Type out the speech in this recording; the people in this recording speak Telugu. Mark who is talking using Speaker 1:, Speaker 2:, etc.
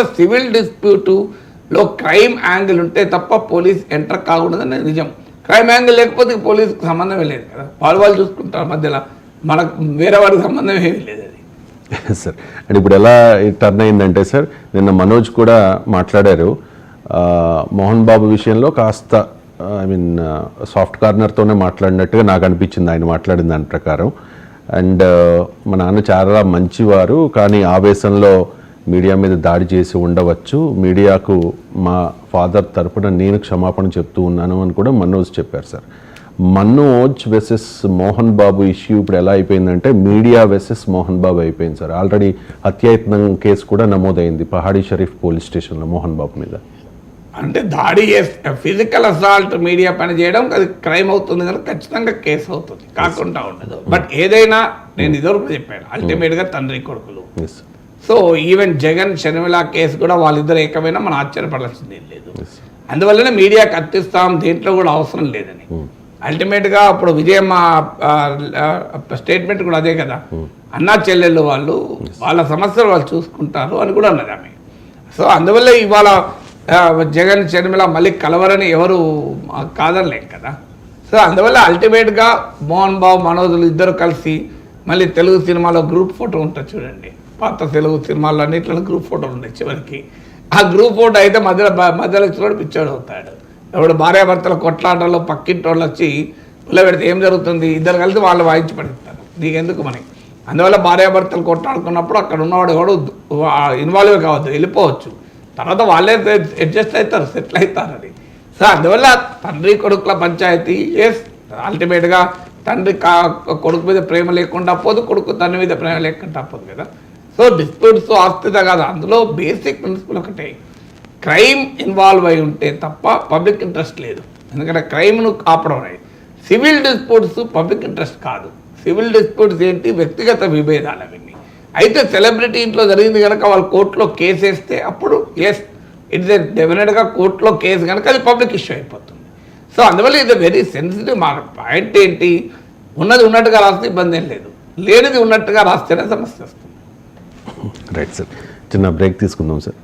Speaker 1: అందువల్ల సివిల్ డిస్ప్యూటులో క్రైమ్ యాంగిల్ ఉంటే తప్ప పోలీస్ ఎంటర్ కాకూడదని నిజం. క్రైమ్ యాంగిల్ లేకపోతే పోలీసుకి సంబంధమే లేదు కదా, వాళ్ళు చూసుకుంటారు మధ్యలో, మనకు వేరే వారికి సంబంధం ఏమీ లేదు అది.
Speaker 2: సార్ అండ్ ఇప్పుడు ఎలా టర్న్ అయిందంటే సార్, నిన్న మనోజ్ కూడా మాట్లాడారు, మోహన్ బాబు విషయంలో కాస్త సాఫ్ట్ కార్నర్తోనే మాట్లాడినట్టుగా నాకు అనిపించింది ఆయన మాట్లాడిన దాని ప్రకారం. అండ్ మా నాన్న చాలా మంచివారు, కానీ ఆవేశంలో మీడియా మీద దాడి చేసి ఉండవచ్చు, మీడియాకు మా ఫాదర్ తరపున నేను క్షమాపణ చెప్తూ ఉన్నాను అని కూడా మనోజ్ చెప్పారు సార్. మనోజ్ వెసెస్ మోహన్ బాబు ఇష్యూ ఇప్పుడు ఎలా అయిపోయిందంటే మీడియా వెసెస్ మోహన్ బాబు అయిపోయింది సార్. ఆల్రెడీ హత్యాయత్నం కేసు కూడా నమోదైంది పహాడీ షరీఫ్ పోలీస్ స్టేషన్లో మోహన్ బాబు మీద.
Speaker 1: అంటే దాడి చేస్తే ఫిజికల్ అసాల్ట్ మీడియా పని చేయడం అది క్రైమ్ అవుతుంది కనుక ఖచ్చితంగా కేసు అవుతుంది, కాకుండా ఉండదు. బట్ ఏదైనా నేను ఇదివరకు చెప్పాను, అల్టిమేట్గా తండ్రి కొడుకులు. So even Jagan Sharmila case కూడా వాళ్ళిద్దరు ఏకమైనా మనం ఆశ్చర్యపడాల్సింది ఏం లేదు. అందువల్లనే మీడియా కత్తిస్తాం, దేంట్లో కూడా అవసరం లేదని. అల్టిమేట్గా అప్పుడు విజయమ్మ స్టేట్మెంట్ కూడా అదే కదా, అన్నా చెల్లెళ్ళు వాళ్ళు వాళ్ళ సమస్యలు వాళ్ళు చూసుకుంటారు అని కూడా అన్నది ఆమె. సో అందువల్ల ఇవాళ జగన్ షర్మిల మళ్ళీ కలవరని ఎవరు కాదనలేం కదా. సో అందువల్ల అల్టిమేట్గా మోహన్ బాబు మనోజులు ఇద్దరు కలిసి మళ్ళీ తెలుగు సినిమాలో గ్రూప్ ఫోటో ఉంటుంది చూడండి, పాత తెలుగు సినిమాల్లో అన్నింటిలో గ్రూప్ ఫోటోలు ఉన్నాయి. చివరికి ఆ గ్రూప్ ఫోటో అయితే మధ్యలో చూడ పిచ్చోడు అవుతాడు. ఇప్పుడు భార్యాభర్తల కొట్లాటలో పక్కింటి వాళ్ళు వచ్చి పెడితే ఏం జరుగుతుంది, ఇద్దరు కలిసి వాళ్ళు వాయించి పడిస్తారు, నీకెందుకు మనకి. అందువల్ల భార్యాభర్తలు కొట్లాడుకున్నప్పుడు అక్కడ ఉన్నవాడు కూడా ఇన్వాల్వ్ కావద్దు, వెళ్ళిపోవచ్చు, తర్వాత వాళ్ళే అడ్జస్ట్ అవుతారు, సెటిల్ అవుతారు అది. సో అందువల్ల తండ్రి కొడుకుల పంచాయతీ అల్టిమేట్గా తండ్రి కొడుకు మీద ప్రేమ లేకుండా పోదు, కొడుకు తండ్రి మీద ప్రేమ లేకుండా పోదు కదా. సో డిస్ప్యూట్స్ ఆస్తిత కాదు, అందులో బేసిక్ ప్రిన్సిపల్ ఒకటే, క్రైమ్ ఇన్వాల్వ్ అయి ఉంటే తప్ప పబ్లిక్ ఇంట్రెస్ట్ లేదు. ఎందుకంటే క్రైమ్ను ఆపడం అనేది. సివిల్ డిస్ప్యూట్స్ పబ్లిక్ ఇంట్రెస్ట్ కాదు. సివిల్ డిస్ప్యూట్స్ ఏంటి, వ్యక్తిగత విభేదాలు అవన్నీ. అయితే సెలబ్రిటీ ఇంట్లో జరిగింది కనుక వాళ్ళు కోర్టులో కేసు వేస్తే అప్పుడు ఇట్స్ డెఫినెట్గా కోర్టులో కేసు కనుక అది పబ్లిక్ ఇష్యూ అయిపోతుంది. సో అందువల్ల ఇది వెరీ సెన్సిటివ్. మా పాయింట్ ఏంటి, ఉన్నది ఉన్నట్టుగా రాస్తే ఇబ్బంది ఏం లేదు, లేనిది ఉన్నట్టుగా రాస్తేనే సమస్య వస్తుంది.
Speaker 2: రైట్ సార్, చిన్న బ్రేక్ తీసుకుందాం సార్.